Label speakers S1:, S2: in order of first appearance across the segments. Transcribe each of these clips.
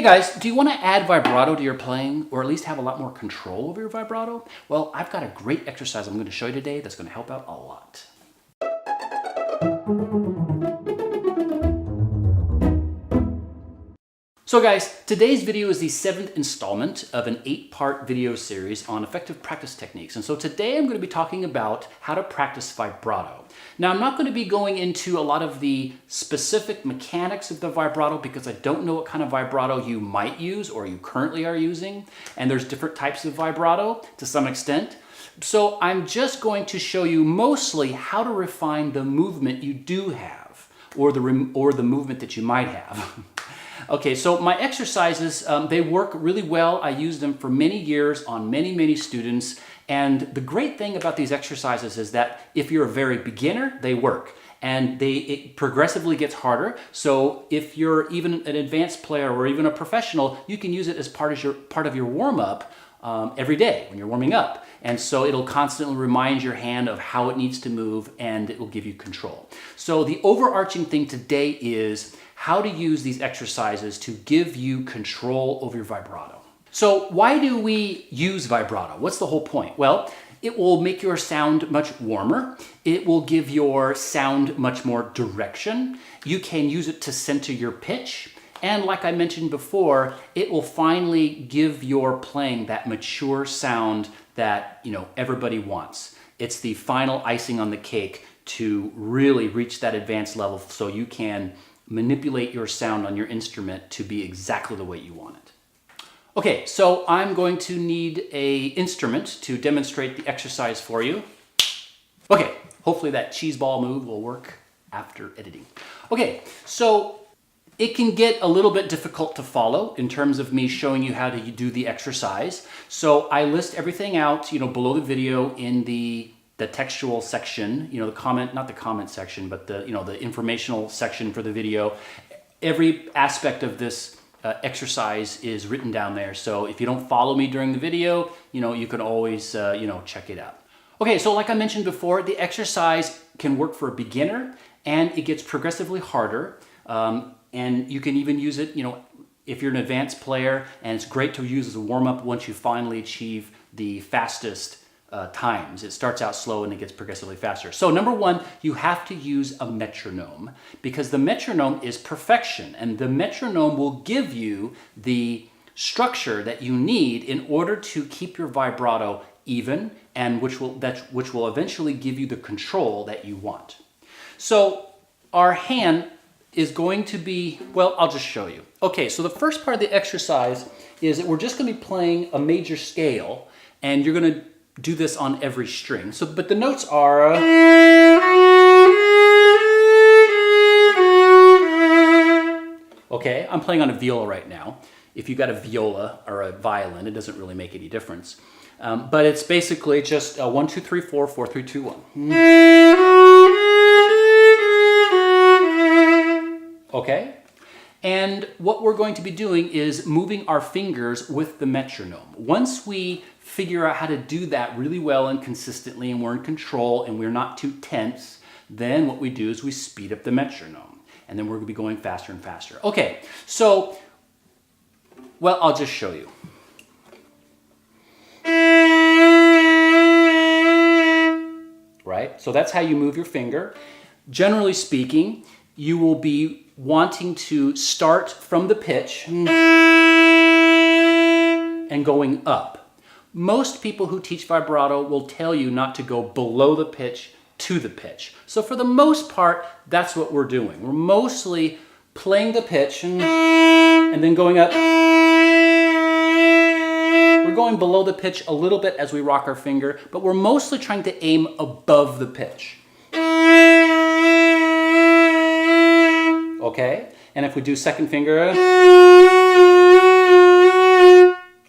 S1: guys, do you want to add vibrato to your playing, or at least have a lot more control over your vibrato? Well, I've got a great exercise I'm going to show you today that's going to help out a lot. So guys, today's video is the 7th installment of an 8-part video series on effective practice techniques. And so today I'm going to be talking about how to practice vibrato. Now, I'm not going to be going into a lot of the specific mechanics of the vibrato because I don't know what kind of vibrato you might use or you currently are using. And there's different types of vibrato to some extent. So I'm just going to show you mostly how to refine the movement you do have or the movement that you might have. Okay, so my exercises, they work really well. I use them for many years on many students. And the great thing about these exercises is that if you're a very beginner, they work. And it progressively gets harder. So if you're even an advanced player or even a professional, you can use it as part of your warm-up every day when you're warming up. And so it'll constantly remind your hand of how it needs to move, and it will give you control. So the overarching thing today is how to use these exercises to give you control over your vibrato. So why do we use vibrato? What's the whole point? Well, it will make your sound much warmer. It will give your sound much more direction. You can use it to center your pitch. And like I mentioned before, it will finally give your playing that mature sound that, everybody wants. It's the final icing on the cake to really reach that advanced level so you can manipulate your sound on your instrument to be exactly the way you want it. Okay, so I'm going to need an instrument to demonstrate the exercise for you. Okay, hopefully that cheese ball move will work after editing. Okay, so it can get a little bit difficult to follow in terms of me showing you how to do the exercise. So I list everything out, below the video in the textual section, not the comment section, but the informational section for the video. Every aspect of this exercise is written down there. So if you don't follow me during the video, you can always, check it out. Okay, so like I mentioned before, the exercise can work for a beginner and it gets progressively harder. And you can even use it, if you're an advanced player, and it's great to use as a warm-up once you finally achieve the fastest times. It starts out slow and it gets progressively faster. So number one, you have to use a metronome because the metronome is perfection, and the metronome will give you the structure that you need in order to keep your vibrato even, and which will eventually give you the control that you want. So our hand is going to be, well, I'll just show you. Okay, so the first part of the exercise is that we're just going to be playing a major scale, and you're going to do this on every string. So, but the notes are okay, I'm playing on a viola right now. If you got a viola or a violin, it doesn't really make any difference. But it's basically just 1, 2, 3, 4, 4, 3, 2, 1. Okay? And what we're going to be doing is moving our fingers with the metronome. Once we figure out how to do that really well and consistently, and we're in control and we're not too tense, then what we do is we speed up the metronome. And then we're going to be going faster and faster. Okay, so, well, I'll just show you. Right? So that's how you move your finger. Generally speaking, you will be wanting to start from the pitch and going up. Most people who teach vibrato will tell you not to go below the pitch to the pitch. So for the most part, that's what we're doing. We're mostly playing the pitch and then going up. We're going below the pitch a little bit as we rock our finger, but we're mostly trying to aim above the pitch. Okay? And if we do second finger,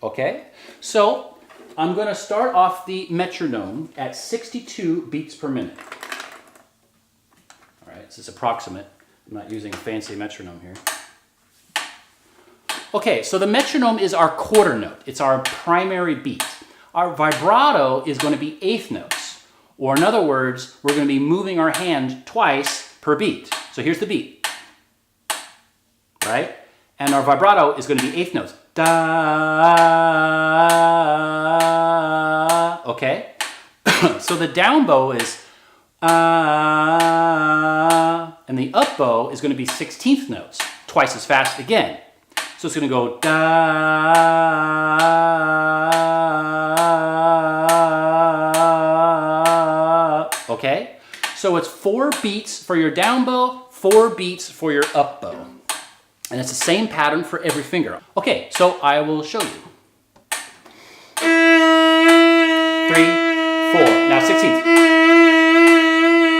S1: okay? So I'm going to start off the metronome at 62 beats per minute. All right, this is approximate. I'm not using a fancy metronome here. Okay, so the metronome is our quarter note. It's our primary beat. Our vibrato is going to be eighth notes. Or in other words, we're going to be moving our hand twice per beat. So here's the beat. Right? And our vibrato is going to be eighth notes. Da, okay? So the down bow is and the up bow is going to be 16th notes, twice as fast again. So it's going to go da, okay? So it's 4 beats for your down bow, 4 beats for your up bow. And it's the same pattern for every finger. Okay, so I will show you. 3, 4, now 16th.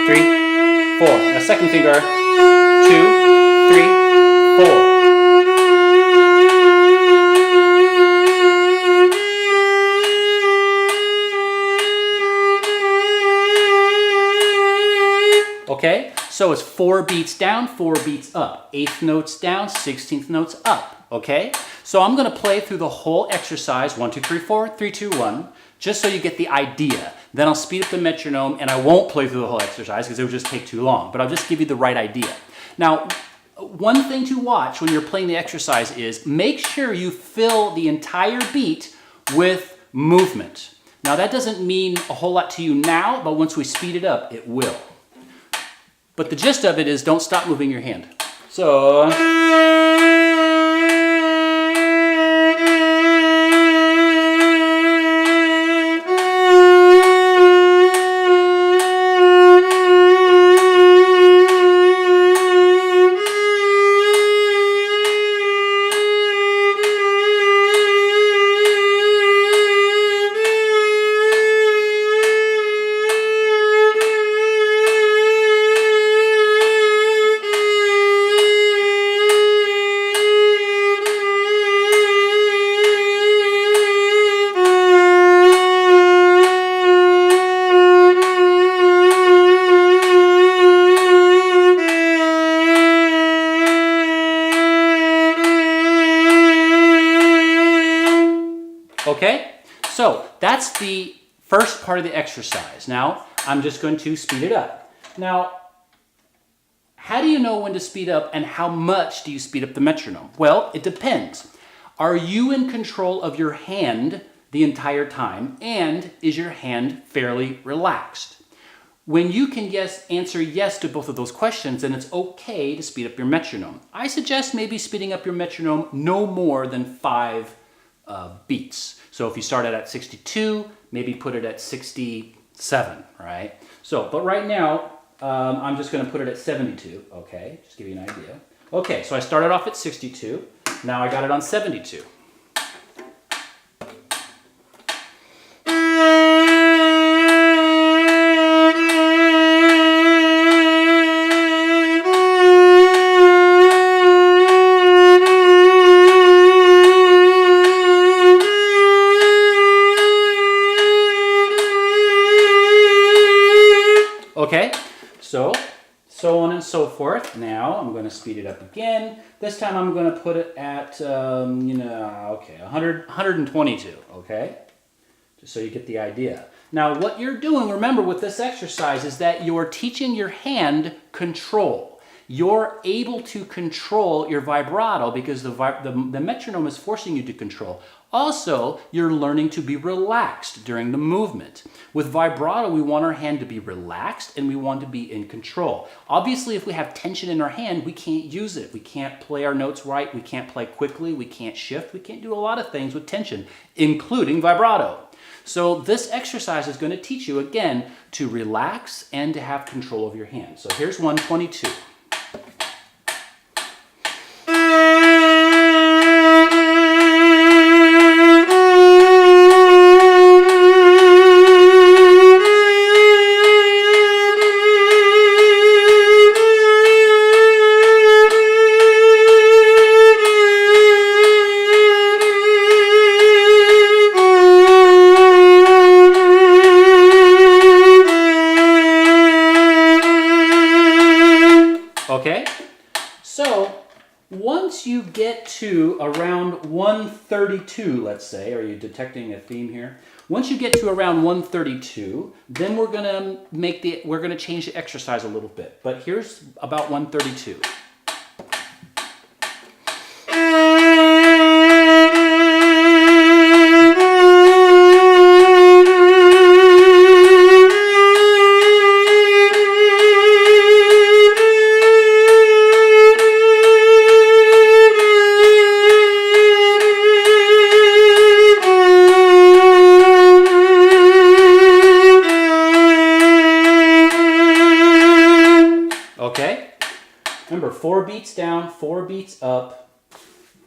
S1: 3, 4, now second finger, 2, 3, 4. Okay, so it's 4 beats down, 4 beats up. 8th notes down, 16th notes up, okay? So I'm gonna play through the whole exercise, 1, 2, 3, 4, 3, 2, 1, just so you get the idea. Then I'll speed up the metronome and I won't play through the whole exercise because it would just take too long, but I'll just give you the right idea. Now, one thing to watch when you're playing the exercise is make sure you fill the entire beat with movement. Now that doesn't mean a whole lot to you now, but once we speed it up, it will. But the gist of it is don't stop moving your hand. So, okay, so that's the first part of the exercise. Now, I'm just going to speed it up. Now, how do you know when to speed up and how much do you speed up the metronome? Well, it depends. Are you in control of your hand the entire time, and is your hand fairly relaxed? When you can answer yes to both of those questions, then it's okay to speed up your metronome. I suggest maybe speeding up your metronome no more than 5 beats. So if you start it at 62, maybe put it at 67, right? So, but right now, I'm just gonna put it at 72, okay? Just give you an idea. Okay, so I started off at 62, now I got it on 72. Okay, so on and so forth. Now I'm going to speed it up again. This time I'm going to put it at, okay, 122, okay? Just so you get the idea. Now what you're doing, remember with this exercise, is that you're teaching your hand control. You're able to control your vibrato because the metronome is forcing you to control. Also, you're learning to be relaxed during the movement. With vibrato, we want our hand to be relaxed and we want to be in control. Obviously, if we have tension in our hand, we can't use it. We can't play our notes right. We can't play quickly. We can't shift. We can't do a lot of things with tension, including vibrato. So this exercise is going to teach you, again, to relax and to have control of your hand. So here's 122. Okay, so once you get to around 132, let's say, are you detecting a theme here? Once you get to around 132, then we're gonna change the exercise a little bit. But here's about 132. Okay? Remember, 4 beats down, 4 beats up,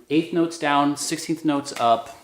S1: 8th notes down, 16th notes up,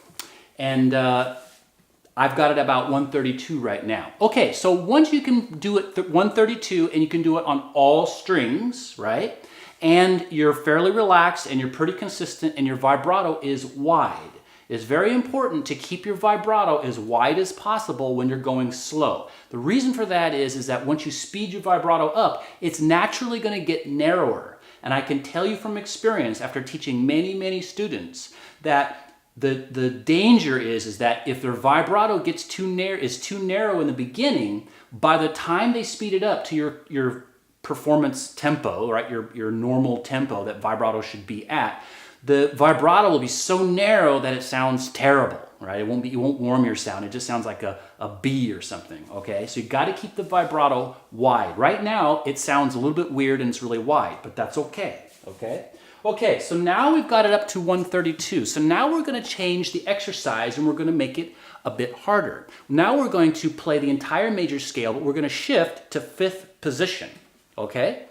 S1: and I've got it about 132 right now. Okay, so once you can do it 132 and you can do it on all strings, right? And you're fairly relaxed and you're pretty consistent and your vibrato is wide. It's very important to keep your vibrato as wide as possible when you're going slow. The reason for that is that once you speed your vibrato up, it's naturally going to get narrower. And I can tell you from experience, after teaching many, many students, that the danger is that if their vibrato is too narrow in the beginning, by the time they speed it up to your performance tempo, right, your normal tempo that vibrato should be at, the vibrato will be so narrow that it sounds terrible, right? It won't warm your sound. It just sounds like a B or something, okay? So you got to keep the vibrato wide. Right now, it sounds a little bit weird and it's really wide, but that's okay, okay? Okay, so now we've got it up to 132. So now we're going to change the exercise and we're going to make it a bit harder. Now we're going to play the entire major scale, but we're going to shift to 5th position, okay?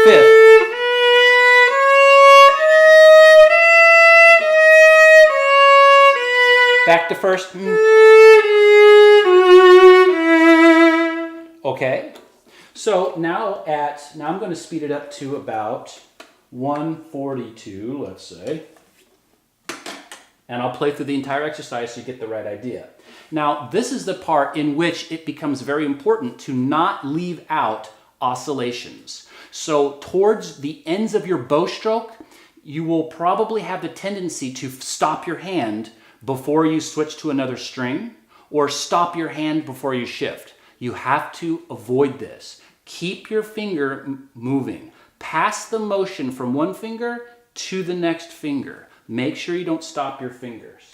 S1: 5th. Back to 1st. Okay. So now I'm going to speed it up to about 142, let's say. And I'll play through the entire exercise so you get the right idea. Now, this is the part in which it becomes very important to not leave out oscillations. So towards the ends of your bow stroke, you will probably have the tendency to stop your hand before you switch to another string, or stop your hand before you shift. You have to avoid this. Keep your finger moving. Pass the motion from one finger to the next finger. Make sure you don't stop your fingers.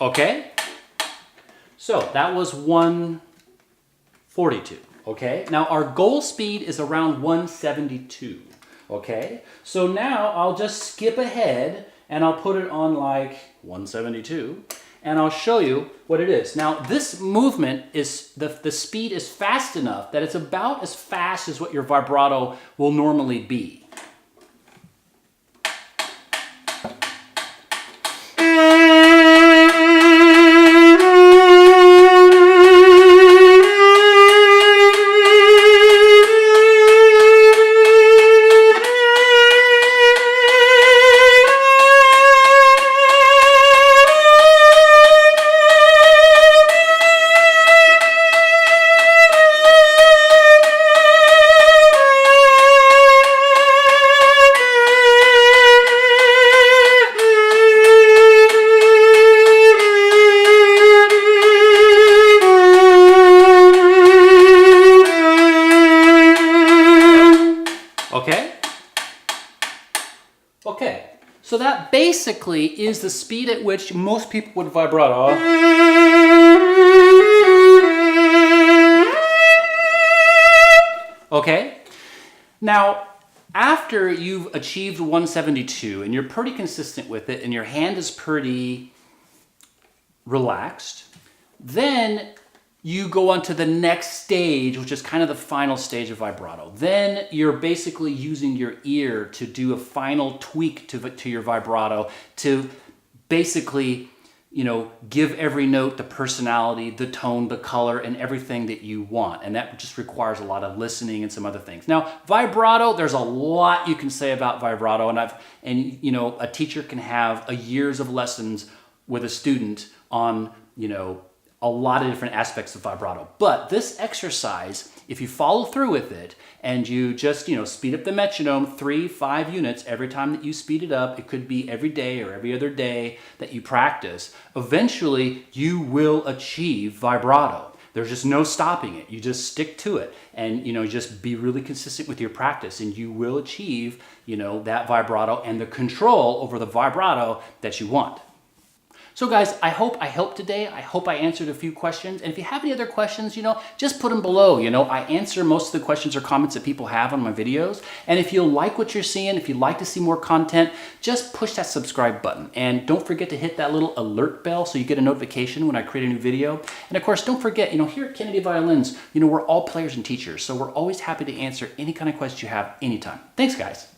S1: Okay, so that was 142, okay? Now our goal speed is around 172, okay? So now I'll just skip ahead and I'll put it on like 172 and I'll show you what it is. Now this movement is, the speed is fast enough that it's about as fast as what your vibrato will normally be. Okay? Okay, so that basically is the speed at which most people would vibrato. Okay? Now, after you've achieved 172 and you're pretty consistent with it and your hand is pretty relaxed, then you go on to the next stage, which is kind of the final stage of vibrato. Then you're basically using your ear to do a final tweak to your vibrato to basically give every note the personality, the tone, the color, and everything that you want. And that just requires a lot of listening and some other things. Now, vibrato, there's a lot you can say about vibrato, and a teacher can have years of lessons with a student on, a lot of different aspects of vibrato. But this exercise, if you follow through with it and you just, speed up the metronome 3-5 units every time that you speed it up, it could be every day or every other day that you practice, eventually you will achieve vibrato. There's just no stopping it. You just stick to it and, just be really consistent with your practice and you will achieve, that vibrato and the control over the vibrato that you want. So guys, I hope I helped today. I hope I answered a few questions. And if you have any other questions, just put them below. I answer most of the questions or comments that people have on my videos. And if you like what you're seeing, if you'd like to see more content, just push that subscribe button. And don't forget to hit that little alert bell so you get a notification when I create a new video. And of course, don't forget, here at Kennedy Violins, we're all players and teachers. So we're always happy to answer any kind of questions you have anytime. Thanks, guys.